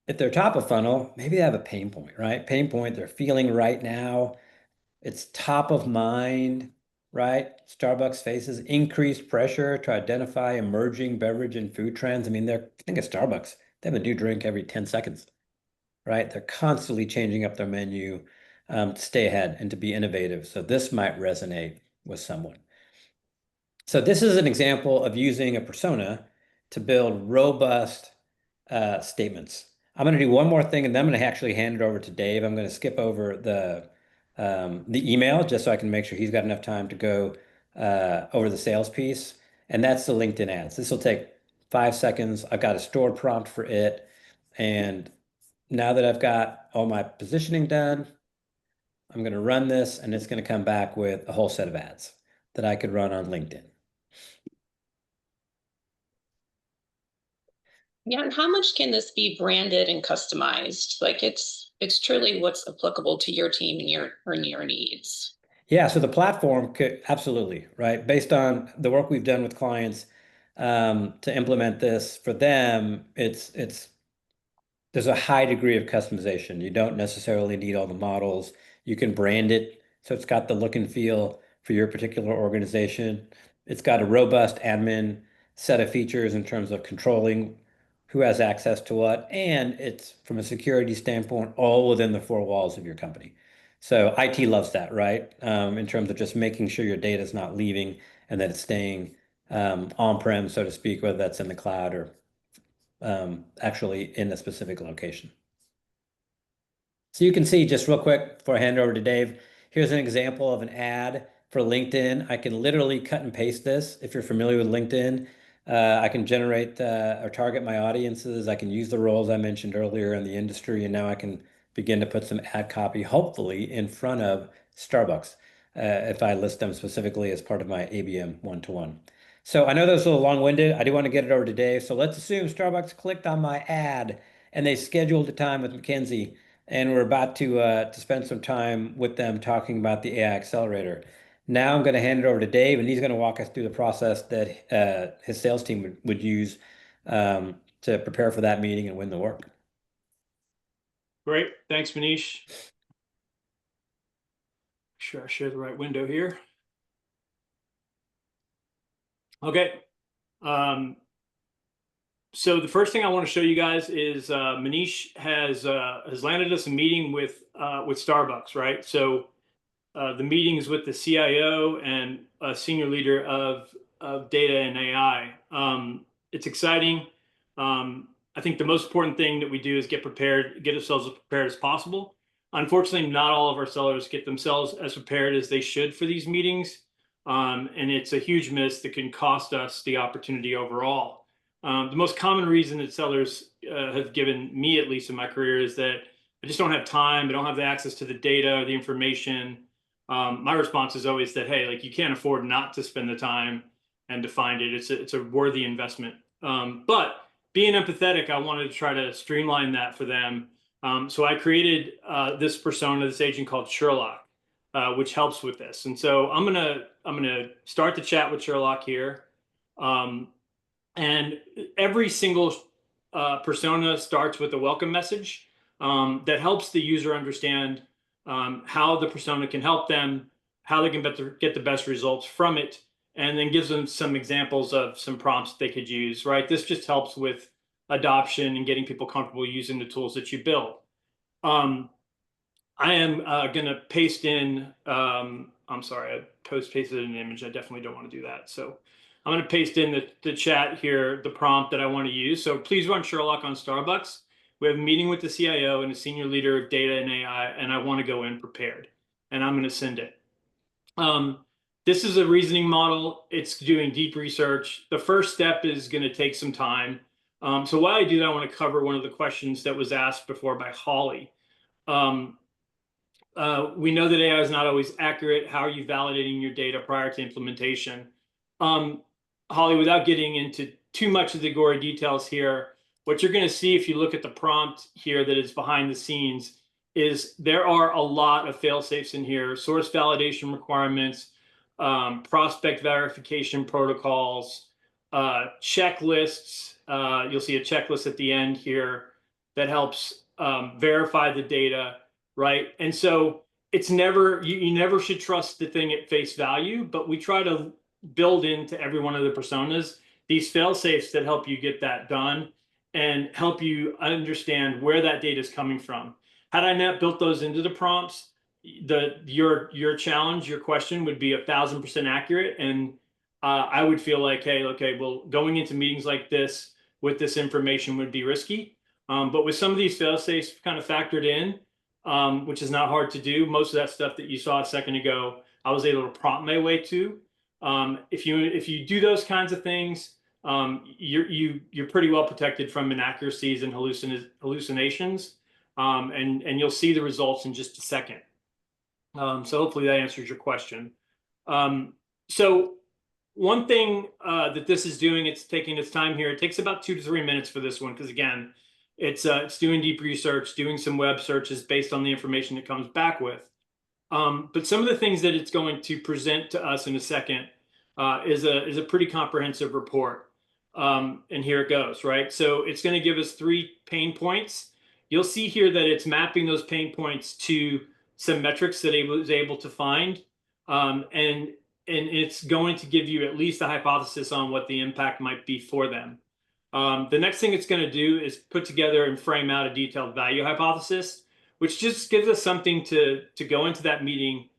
If they're top of funnel, maybe they have a pain point, right? Pain point they're feeling right now. It's top of mind, right? Starbucks faces increased pressure to identify emerging beverage and food trends. I mean, think of Starbucks. They have a new drink every 10 seconds, right? They're constantly changing up their menu to stay ahead and to be innovative. So this might resonate with someone. So this is an example of using a persona to build robust statements. I'm going to do one more thing, and then I'm going to actually hand it over to Dave. I'm going to skip over the email just so I can make sure he's got enough time to go over the sales piece. And that's the LinkedIn ads. This will take 5 seconds. I've got a stored prompt for it. And now that I've got all my positioning done, I'm going to run this, and it's going to come back with a whole set of ads that I could run on LinkedIn. Yeah, and how much can this be branded and customized? Like it's truly what's applicable to your team and your needs. Yeah, so the platform could absolutely, right? Based on the work we've done with clients to implement this for them, it's there's a high degree of customization. You don't necessarily need all the models. You can brand it so it's got the look and feel for your particular organization. It's got a robust admin set of features in terms of controlling who has access to what, and it's from a security standpoint, all within the four walls of your company. So IT loves that, right? In terms of just making sure your data is not leaving and that it's staying on-prem, so to speak, whether that's in the cloud or actually in a specific location. So you can see just real quick before I hand it over to Dave, here's an example of an ad for LinkedIn. I can literally cut and paste this. If you're familiar with LinkedIn, I can generate or target my audiences. I can use the roles I mentioned earlier in the industry, and now I can begin to put some ad copy, hopefully in front of Starbucks, if I list them specifically as part of my ABM one-to-one. So I know that was a little long-winded. I do want to get it over to Dave. So let's assume Starbucks clicked on my ad and they scheduled a time with Mackenzie, and we're about to spend some time with them talking about the AI accelerator. Now I'm going to hand it over to Dave, and he's going to walk us through the process that his sales team would use to prepare for that meeting and win the work. Great. Thanks, Manish. Make sure I share the right window here. Okay. So the first thing I want to show you guys is Manish has landed us a meeting with Starbucks, right? So the meeting is with the CIO and a senior leader of data and AI. It's exciting. I think the most important thing that we do is get ourselves as prepared as possible. Unfortunately, not all of our sellers get themselves as prepared as they should for these meetings. And it's a huge miss that can cost us the opportunity overall. The most common reason that sellers have given me, at least in my career, is that I just don't have time. I don't have the access to the data or the information. My response is always that, hey, like, you can't afford not to spend the time and to find it. It's a worthy investment. But being empathetic, I wanted to try to streamline that for them. So I created this persona, this agent called Sherlock, which helps with this. And so I'm gonna start the chat with Sherlock here. And every single persona starts with a welcome message that helps the user understand how the persona can help them, how they can get the best results from it, and then gives them some examples of some prompts they could use, right? This just helps with adoption and getting people comfortable using the tools that you build. I am going to paste in, I'm sorry, I pasted an image. I definitely don't want to do that. So I'm going to paste in the chat here, the prompt that I want to use. So please run Sherlock on Starbucks. We have a meeting with the CIO and a senior leader of data and AI, and I want to go in prepared. And I'm going to send it. This is a reasoning model. It's doing deep research. The first step is going to take some time. So while I do that, I want to cover one of the questions that was asked before by Holly. We know that AI is not always accurate. How are you validating your data prior to implementation? Holly, without getting into too much of the gory details here, what you're going to see if you look at the prompt here that is behind the scenes is there are a lot of fail-safes in here: source validation requirements, prospect verification protocols, checklists. You'll see a checklist at the end here that helps verify the data, right? And so it's never, you never should trust the thing at face value, but we try to build into every one of the personas these fail-safes that help you get that done and help you understand where that data is coming from. Had I not built those into the prompts, your challenge, your question would be 1,000% accurate, and I would feel like, hey, okay, well, going into meetings like this with this information would be risky. But with some of these fail-safes kind of factored in, which is not hard to do, most of that stuff that you saw a second ago, I was able to prompt my way to. If you do those kinds of things, you're pretty well protected from inaccuracies and hallucinations, and you'll see the results in just a second. So hopefully that answers your question. So one thing that this is doing, it's taking its time here. It takes about 2 to 3 minutes for this one, because again, it's doing deep research, doing some web searches based on the information it comes back with. But some of the things that it's going to present to us in a second is a pretty comprehensive report. And here it goes, right? So it's going to give us 3 pain points. You'll see here that it's mapping those pain points to some metrics that it was able to find. And it's going to give you at least a hypothesis on what the impact might be for them. The next thing it's going to do is put together and frame out a detailed value hypothesis, which just gives us something to go into that meeting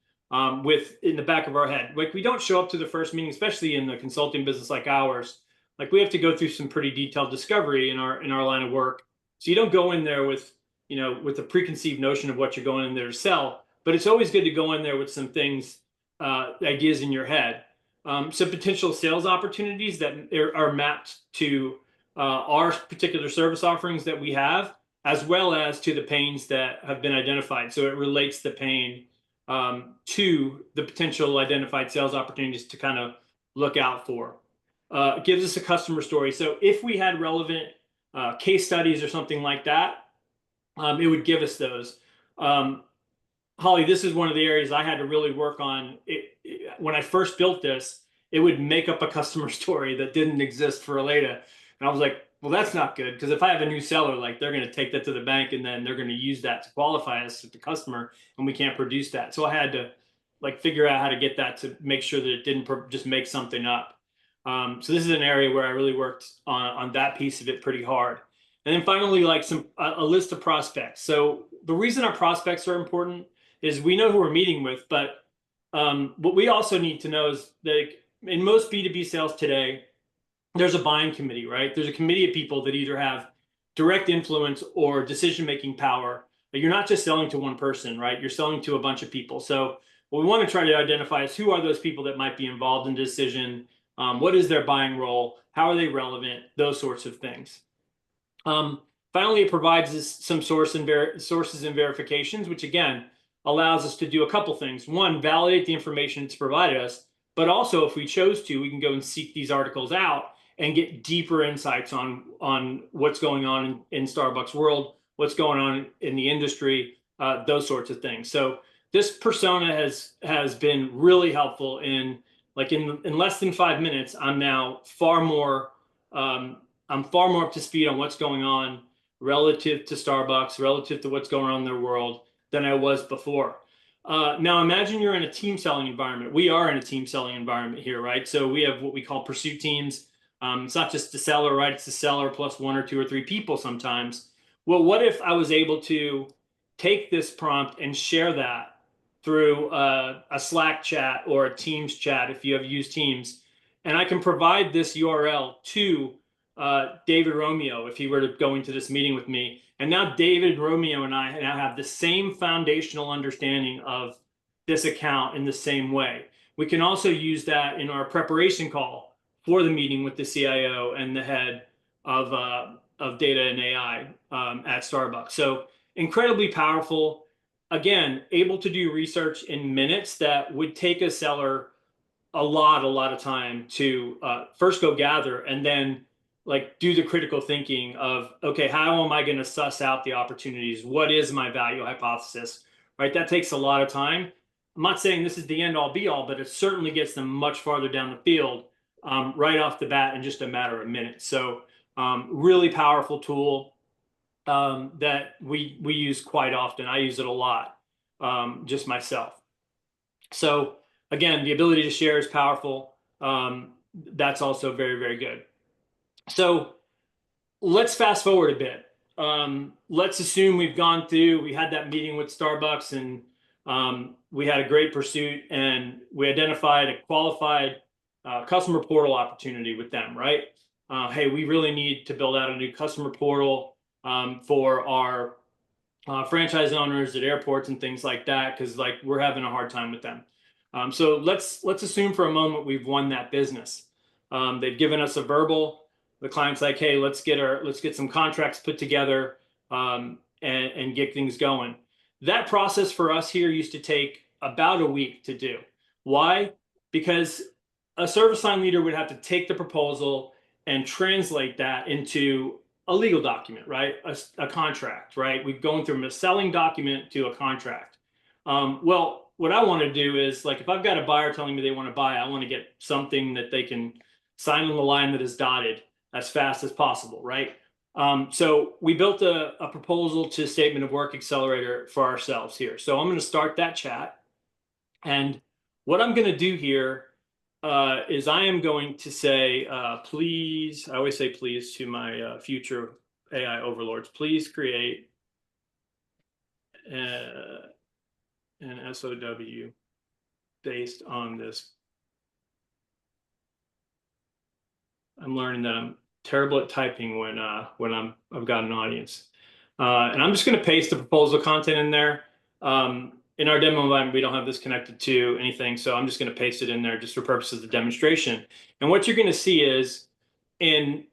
with in the back of our head. Like, we don't show up to the first meeting, especially in the consulting business like ours. Like, we have to go through some pretty detailed discovery in our line of work. So you don't go in there with with a preconceived notion of what you're going in there to sell. But it's always good to go in there with some things, ideas in your head. Some potential sales opportunities that are mapped to our particular service offerings that we have, as well as to the pains that have been identified. So it relates the pain to the potential identified sales opportunities to kind of look out for. It gives us a customer story. So if we had relevant case studies or something like that, it would give us those. Holly, this is one of the areas I had to really work on. When I first built this, it would make up a customer story that didn't exist for Aleda. And I was like, well, that's not good, because if I have a new seller, like, they're going to take that to the bank and then they're going to use that to qualify us as the customer, and we can't produce that. So I had to figure out how to get that to make sure that it didn't just make something up. So this is an area where I really worked on that piece of it pretty hard. And then finally, a list of prospects. So the reason our prospects are important is we know who we're meeting with, but what we also need to know is that in most B2B sales today, there's a buying committee, right? There's a committee of people that either have direct influence or decision-making power. But you're not just selling to one person, right? You're selling to a bunch of people. So what we want to try to identify is who are those people that might be involved in decision, what is their buying role, how are they relevant, those sorts of things. Finally, it provides us some sources and verifications, which again allows us to do a couple things. One, validate the information it's provided us, but also, if we chose to, we can go and seek these articles out and get deeper insights on what's going on in Starbucks world, what's going on in the industry, those sorts of things. So this persona has been really helpful in less than 5 minutes. I'm now far more up to speed on what's going on relative to Starbucks, relative to what's going on in their world, than I was before. Now imagine you're in a team selling environment. We are in a team selling environment here, right? So we have what we call pursuit teams. It's not just the seller, right? It's the seller plus 1 or 2 or 3 people sometimes. Well, what if I was able to take this prompt and share that through a Slack chat or a Teams chat, if you have used Teams, and I can provide this URL to David Romeo if he were to go into this meeting with me. And now David Romeo and I now have the same foundational understanding of this account in the same way. We can also use that in our preparation call for the meeting with the CIO and the head of data and AI at Starbucks. So incredibly powerful. Again, able to do research in minutes that would take a seller a lot of time to first go gather, and then do the critical thinking of, okay, how am I going to suss out the opportunities? What is my value hypothesis, right? That takes a lot of time. I'm not saying this is the end all be all, but it certainly gets them much farther down the field right off the bat in just a matter of minutes. So really powerful tool that we use quite often. I use it a lot, just myself. So again, the ability to share is powerful. That's also very, very good. So let's fast forward a bit. Let's assume we had that meeting with Starbucks, and we had a great pursuit, and we identified a qualified customer portal opportunity with them, right? Hey, we really need to build out a new customer portal for our franchise owners at airports and things like that, because we're having a hard time with them. So let's assume for a moment we've won that business. They've given us a verbal. The client's like, hey, let's get some contracts put together and get things going. That process for us here used to take about a week to do. Why? Because a service line leader would have to take the proposal and translate that into a legal document, right? A contract, right? We're going from a selling document to a contract. Well, what I want to do is, like, if I've got a buyer telling me they want to buy, I want to get something that they can sign on the line that is dotted as fast as possible, right? So we built a proposal to statement of work accelerator for ourselves here. So I'm going to start that chat. And what I'm going to do here is I am going to say, please, I always say please to my future AI overlords, please create an SOW based on this. I'm learning that I'm terrible at typing when I've got an audience. And I'm just going to paste the proposal content in there. In our demo environment, we don't have this connected to anything, so I'm just going to paste it in there just for purposes of demonstration. And what you're going to see is, in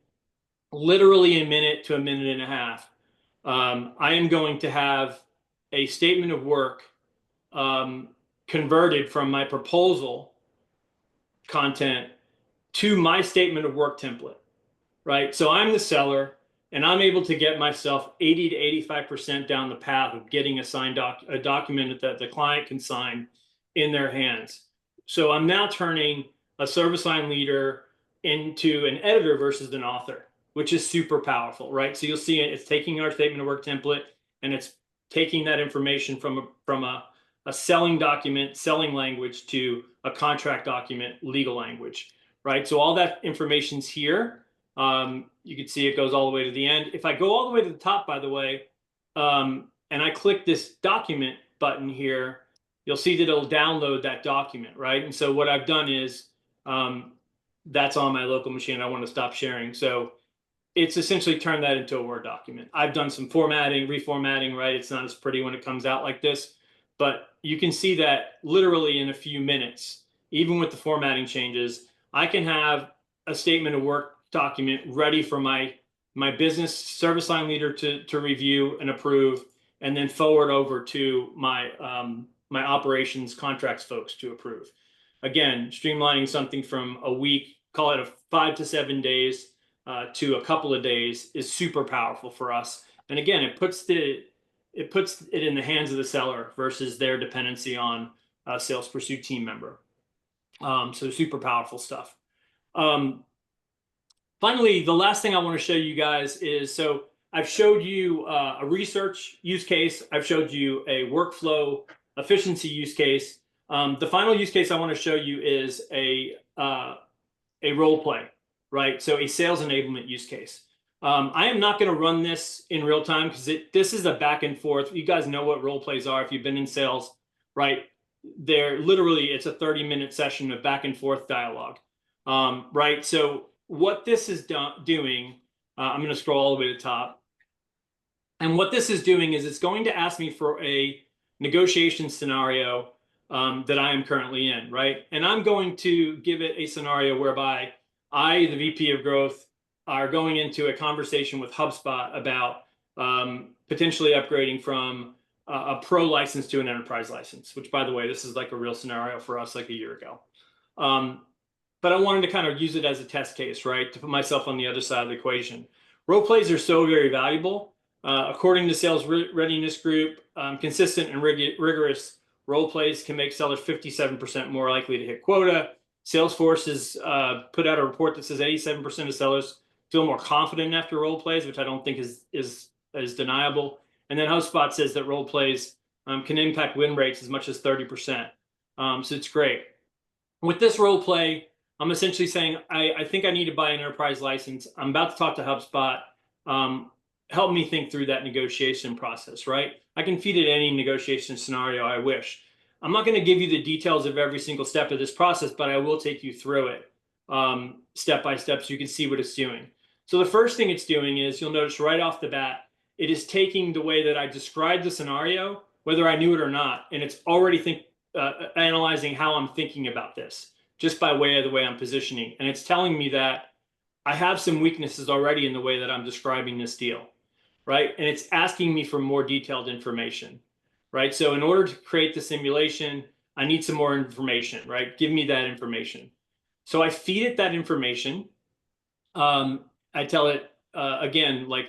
literally a minute to a minute and a half, I am going to have a statement of work converted from my proposal content to my statement of work template, right? So I'm the seller, and I'm able to get myself 80 to 85% down the path of getting a signed a document that the client can sign in their hands. So I'm now turning a service line leader into an editor versus an author, which is super powerful, right? So you'll see it's taking our statement of work template and it's taking that information from a selling document, selling language, to a contract document, legal language, right? So all that information's here. You can see it goes all the way to the end. If I go all the way to the top, by the way, and I click this document button here, you'll see that it'll download that document, right? And so what I've done is, that's on my local machine. I want to stop sharing. So it's essentially turned that into a Word document. I've done some formatting, reformatting, right? It's not as pretty when it comes out like this, but you can see that literally in a few minutes, even with the formatting changes, I can have a statement of work document ready for my business service line leader to review and approve, and then forward over to my my operations contracts folks to approve. Again, streamlining something from a week, call it a 5 to 7 days, to a couple of days, is super powerful for us. And again, it puts it in the hands of the seller versus their dependency on a sales pursuit team member. So super powerful stuff. Finally, the last thing I want to show you guys is, so I've showed you a research use case. I've showed you a workflow efficiency use case. The final use case I want to show you is a role play, right? So a sales enablement use case. I am not going to run this in real time because this is a back and forth. You guys know what role plays are if you've been in sales, right? They're literally, it's a 30-minute session of back and forth dialogue, right? So what this is doing, I'm going to scroll all the way to the top. And what this is doing is it's going to ask me for a negotiation scenario that I am currently in, right? And I'm going to give it a scenario whereby I, the VP of growth, are going into a conversation with HubSpot about potentially upgrading from a pro license to an enterprise license, which, by the way, this is like a real scenario for us like a year ago. But I wanted to kind of use it as a test case, right? To put myself on the other side of the equation. Role plays are so very valuable. According to Sales Readiness Group, consistent and rigorous role plays can make sellers 57% more likely to hit quota. Salesforce has put out a report that says 87% of sellers feel more confident after role plays, which I don't think is deniable. And then HubSpot says that role plays can impact win rates as much as 30%. So it's great. With this role play, I'm essentially saying, I think I need to buy an enterprise license. I'm about to talk to HubSpot. Help me think through that negotiation process, right? I can feed it any negotiation scenario I wish. I'm not going to give you the details of every single step of this process, but I will take you through it step by step so you can see what it's doing. So the first thing it's doing is, you'll notice right off the bat, it is taking the way that I described the scenario, whether I knew it or not, and it's already analyzing how I'm thinking about this, just by way of the way I'm positioning. And it's telling me that I have some weaknesses already in the way that I'm describing this deal, right? And it's asking me for more detailed information, right? So in order to create the simulation, I need some more information, right? Give me that information. So I feed it that information. I tell it, again, like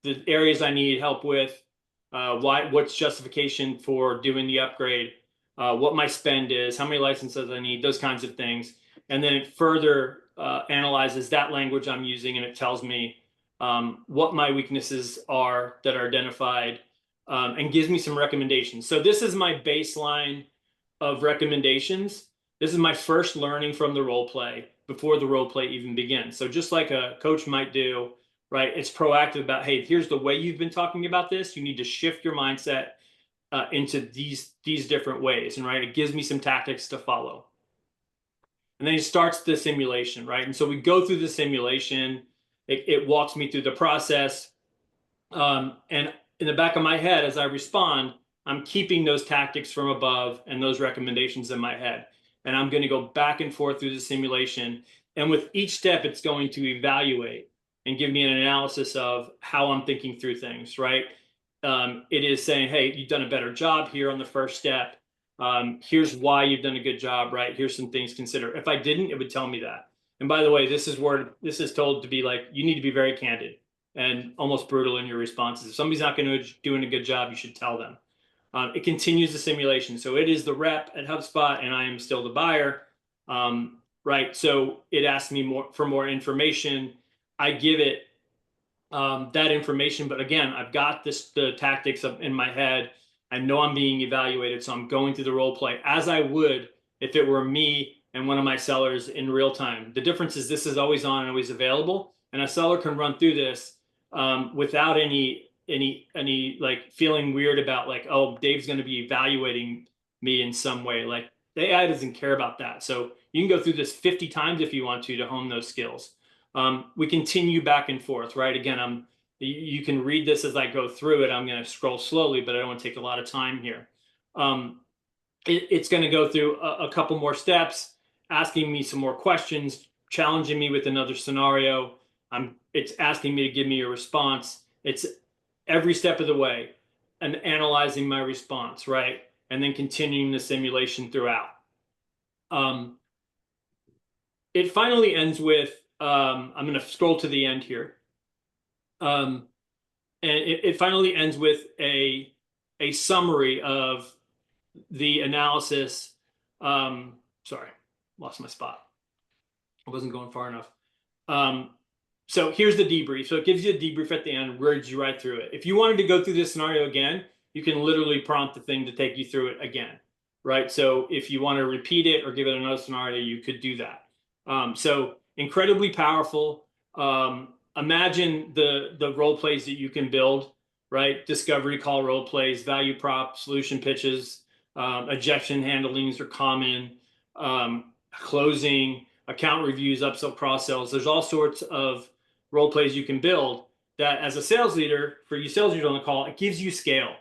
the areas I need help with, what's justification for doing the upgrade, what my spend is, how many licenses I need, those kinds of things. And then it further analyzes that language I'm using, and it tells me what my weaknesses are that are identified, and gives me some recommendations. So this is my baseline of recommendations. This is my first learning from the role play before the role play even begins. So just like a coach might do, right? It's proactive about, hey, here's the way you've been talking about this. You need to shift your mindset into these different ways, and right, it gives me some tactics to follow. And then he starts the simulation, right? And so we go through the simulation. It walks me through the process. And in the back of my head, as I respond, I'm keeping those tactics from above and those recommendations in my head. And I'm going to go back and forth through the simulation. And with each step, it's going to evaluate and give me an analysis of how I'm thinking through things, right? It is saying, hey, you've done a better job here on the first step. Here's why you've done a good job, right? Here's some things to consider. If I didn't, it would tell me that. And by the way, this is where this is told to be like, you need to be very candid and almost brutal in your responses. If somebody's not going to doing a good job, you should tell them. It continues the simulation. So it is the rep at HubSpot, and I am still the buyer, right? So it asks me for more information. I give it that information, but again, I've got the tactics in my head. I know I'm being evaluated, so I'm going through the role play as I would if it were me and one of my sellers in real time. The difference is this is always on and always available, and a seller can run through this without any like feeling weird about like, oh, Dave's going to be evaluating me in some way. Like the AI doesn't care about that. So you can go through this 50 times if you want to hone those skills. We continue back and forth, right? Again, you can read this as I go through it. I'm going to scroll slowly, but I don't want to take a lot of time here. It's going to go through a couple more steps, asking me some more questions, challenging me with another scenario. It's asking me to give me a response. It's every step of the way and analyzing my response, right? And then continuing the simulation throughout. It finally ends with, I'm going to scroll to the end here. And it finally ends with a summary of the analysis. Sorry, lost my spot. I wasn't going far enough. So here's the debrief. So it gives you a debrief at the end, words you right through it. If you wanted to go through this scenario again, you can literally prompt the thing to take you through it again, right? So if you want to repeat it or give it another scenario, you could do that. So incredibly powerful. Imagine the role plays that you can build, right? Discovery call role plays, value prop, solution pitches, objection handlings are common, closing, account reviews, upsell, cross sells. There's all sorts of role plays you can build that as a sales leader, for you sales leaders on the call, it gives you scale,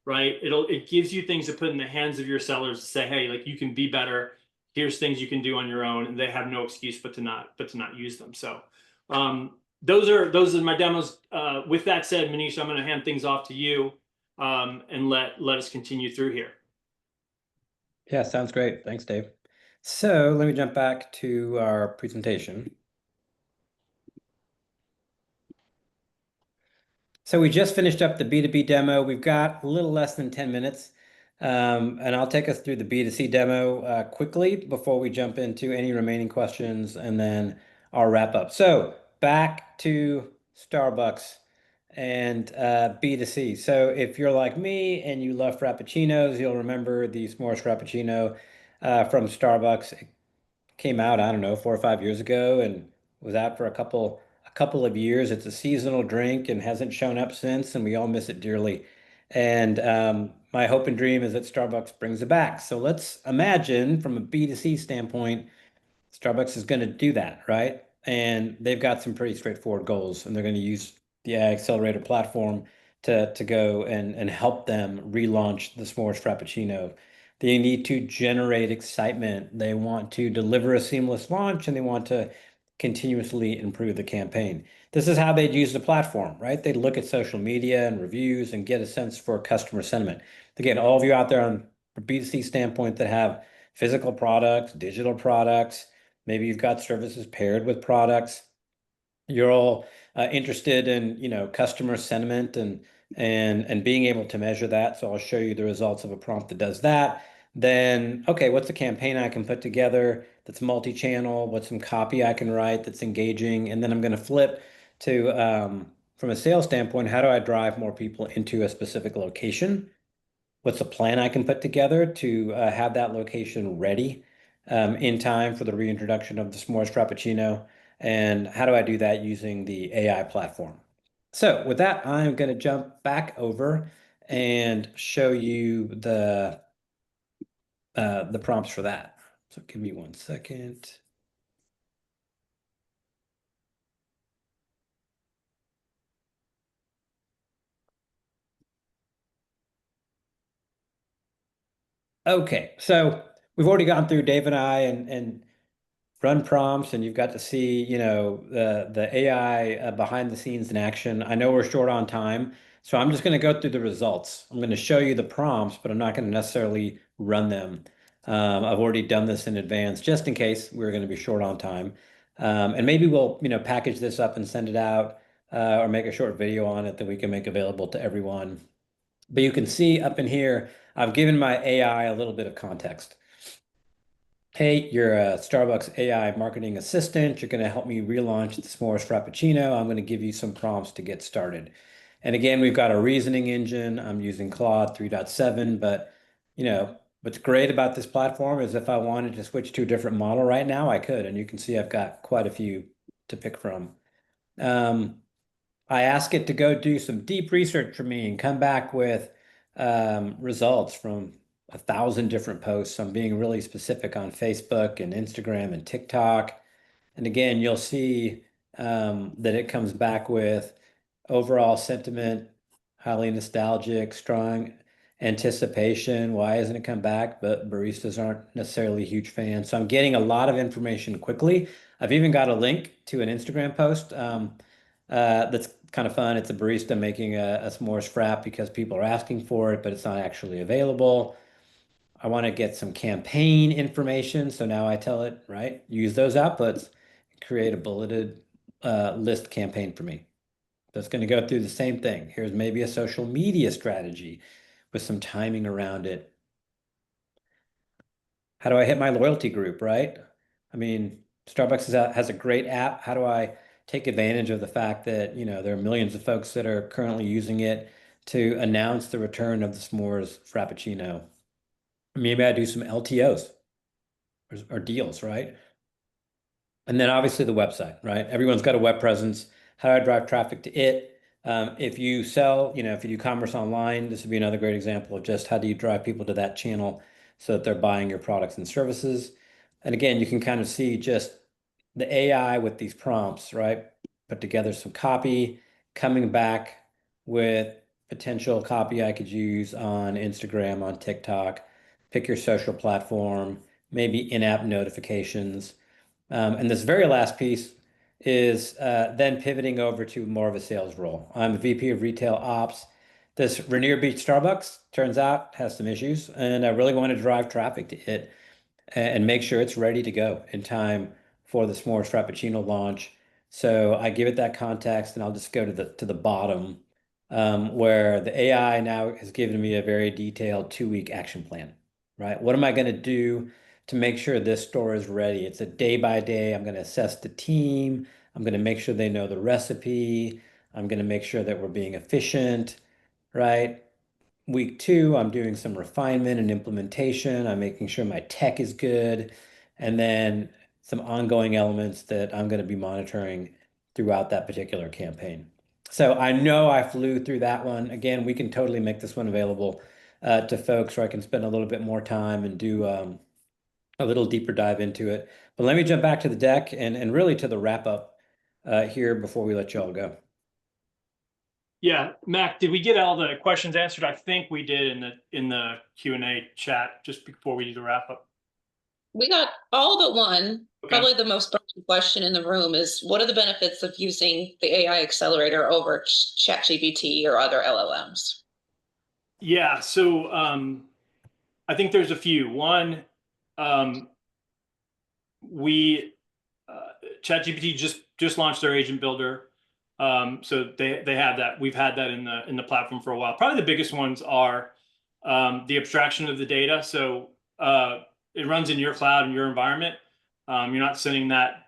right? It gives you things to put in the hands of your sellers to say, hey, like you can be better. Here's things you can do on your own, and they have no excuse but to not use them. So those are my demos. With that said, Manish, I'm going to hand things off to you and let us continue through here. Yeah, sounds great. Thanks, Dave. So let me jump back to our presentation. So we just finished up the B2B demo. We've got a little less than 10 minutes, and I'll take us through the B2C demo quickly before we jump into any remaining questions, and then I'll wrap up. So back to Starbucks and B2C. So if you're like me and you love Frappuccinos, you'll remember the S'mores Frappuccino from Starbucks. It came out, I don't know, 4 or 5 years ago and was out for a couple of years. It's a seasonal drink and hasn't shown up since, and we all miss it dearly. And my hope and dream is that Starbucks brings it back. So let's imagine from a B2C standpoint, Starbucks is going to do that, right? And they've got some pretty straightforward goals, and they're going to use the AI Accelerator platform to go and help them relaunch the S'mores Frappuccino. They need to generate excitement. They want to deliver a seamless launch, and they want to continuously improve the campaign. This is how they'd use the platform, right? They'd look at social media and reviews and get a sense for customer sentiment. Again, all of you out there on a B2C standpoint that have physical products, digital products, maybe you've got services paired with products. You're all interested in, customer sentiment and being able to measure that. So I'll show you the results of a prompt that does that. Then, okay, what's a campaign I can put together that's multi-channel? What's some copy I can write that's engaging? And then I'm going to flip to, from a sales standpoint, how do I drive more people into a specific location? What's a plan I can put together to have that location ready in time for the reintroduction of the s'mores frappuccino? And how do I do that using the AI platform? So with that, I'm going to jump back over and show you the prompts for that. So give me 1 second. Okay, so we've already gone through Dave and I and run prompts, and you've got to see, the AI behind the scenes in action. I know we're short on time, so I'm just going to go through the results. I'm going to show you the prompts, but I'm not going to necessarily run them. I've already done this in advance just in case we're going to be short on time. And maybe we'll, package this up and send it out, or make a short video on it that we can make available to everyone. But you can see up in here, I've given my AI a little bit of context. Hey, you're a Starbucks AI marketing assistant. You're going to help me relaunch the S'mores Frappuccino. I'm going to give you some prompts to get started. And again, we've got a reasoning engine. I'm using Claude 3.7, but what's great about this platform is if I wanted to switch to a different model right now, I could. And you can see I've got quite a few to pick from. I ask it to go do some deep research for me and come back with results from 1,000 different posts. I'm being really specific on Facebook and Instagram and TikTok. And again, you'll see that it comes back with overall sentiment, highly nostalgic, strong anticipation. Why hasn't it come back? But baristas aren't necessarily huge fans. So I'm getting a lot of information quickly. I've even got a link to an Instagram post that's kind of fun. It's a barista making a s'mores frap because people are asking for it, but it's not actually available. I want to get some campaign information. So now I tell it, right, use those outputs, create a bulleted list campaign for me. That's going to go through the same thing. Here's maybe a social media strategy with some timing around it. How do I hit my loyalty group, right? I mean, Starbucks has a great app. How do I take advantage of the fact that, there are millions of folks that are currently using it to announce the return of the s'mores Frappuccino? Maybe I do some LTOs or deals, right? And then obviously the website, right? Everyone's got a web presence. How do I drive traffic to it? If you sell, if you do commerce online, this would be another great example of just how do you drive people to that channel so that they're buying your products and services. And again, you can kind of see just the AI with these prompts, right? Put together some copy, coming back with potential copy I could use on Instagram, on TikTok, pick your social platform, maybe in-app notifications. And this very last piece is then pivoting over to more of a sales role. I'm the VP of Retail Ops. This Rainier Beach Starbucks turns out has some issues, and I really want to drive traffic to it and make sure it's ready to go in time for the S'mores Frappuccino launch. So I give it that context, and I'll just go to the bottom where the AI now has given me a very detailed 2-week action plan, right? What am I going to do to make sure this store is ready? It's a day by day. I'm going to assess the team. I'm going to make sure they know the recipe. I'm going to make sure that we're being efficient, right? Week 2, I'm doing some refinement and implementation. I'm making sure my tech is good. And then some ongoing elements that I'm going to be monitoring throughout that particular campaign. So I know I flew through that one. Again, we can totally make this one available to folks where I can spend a little bit more time and do a little deeper dive into it. But let me jump back to the deck and really to the wrap up here before we let you all go. Yeah, Mac, did we get all the questions answered? I think we did in the Q&A chat just before we do the wrap up. We got all but one. Okay. Probably the most burning question in the room is what are the benefits of using the AI accelerator over ChatGPT or other LLMs? Yeah, so I think there's a few. One, we ChatGPT just launched their agent builder. So they have that. We've had that in the platform for a while. Probably the biggest ones are the abstraction of the data. So it runs in your cloud and your environment. You're not sending that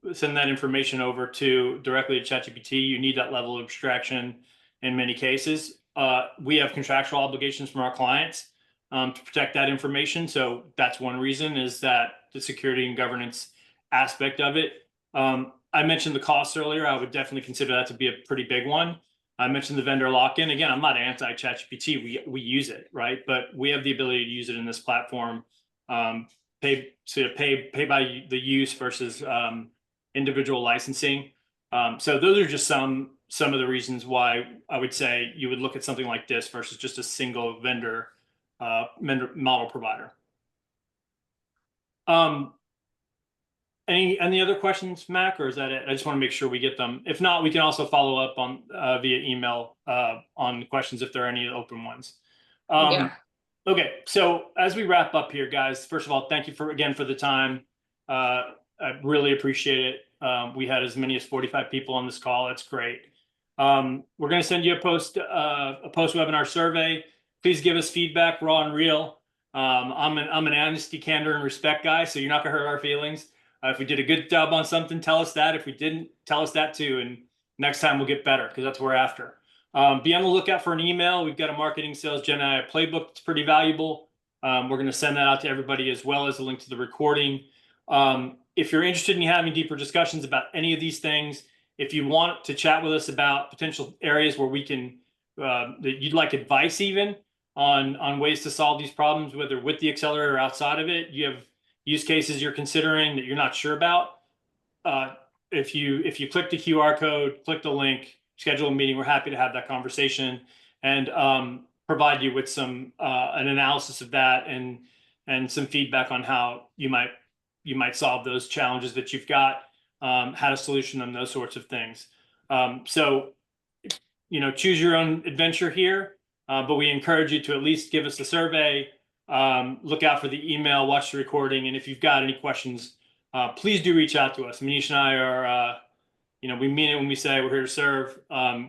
information over to directly to ChatGPT. You need that level of abstraction in many cases. We have contractual obligations from our clients to protect that information. So that's one reason, is that the security and governance aspect of it. I mentioned the costs earlier. I would definitely consider that to be a pretty big one. I mentioned the vendor lock-in. Again, I'm not anti-ChatGPT. We use it, right? But we have the ability to use it in this platform. Pay by the use versus individual licensing. So those are just some of the reasons why I would say you would look at something like this versus just a single vendor model provider. Any other questions, Mac, or is that it? I just want to make sure we get them. If not, we can also follow up on via email on questions if there are any open ones. Yeah. Okay, so as we wrap up here, guys, first of all, thank you again for the time. I really appreciate it. We had as many as 45 people on this call. That's great. We're going to send you a post webinar survey. Please give us feedback, raw and real. I'm an honesty, candor, and respect guy, so you're not going to hurt our feelings. If we did a good job on something, tell us that. If we didn't, tell us that too. And next time we'll get better, because that's what we're after. Be on the lookout for an email. We've got a marketing sales Gen AI playbook that's pretty valuable. We're going to send that out to everybody, as well as a link to the recording. If you're interested in having deeper discussions about any of these things, if you want to chat with us about potential areas where we can, that you'd like advice even on ways to solve these problems, whether with the accelerator or outside of it, you have use cases you're considering that you're not sure about, if you click the QR code, click the link, schedule a meeting, we're happy to have that conversation and provide you with some an analysis of that and some feedback on how you might solve those challenges that you've got, how to solution them, those sorts of things. So, choose your own adventure here, but we encourage you to at least give us the survey. Look out for the email, watch the recording, and if you've got any questions, please do reach out to us. Manish and I are, we mean it when we say we're here to serve.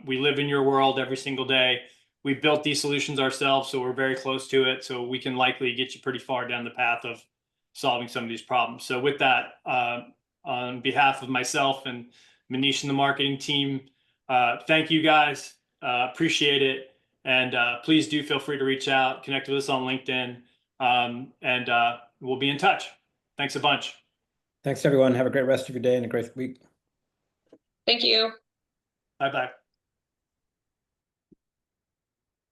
We live in your world every single day. We built these solutions ourselves, so we're very close to it. So we can likely get you pretty far down the path of solving some of these problems. So with that, on behalf of myself and Manish and the marketing team, thank you guys. Appreciate it. And please do feel free to reach out, connect with us on LinkedIn, and we'll be in touch. Thanks a bunch. Thanks, everyone. Have a great rest of your day and a great week. Thank you. Bye-bye.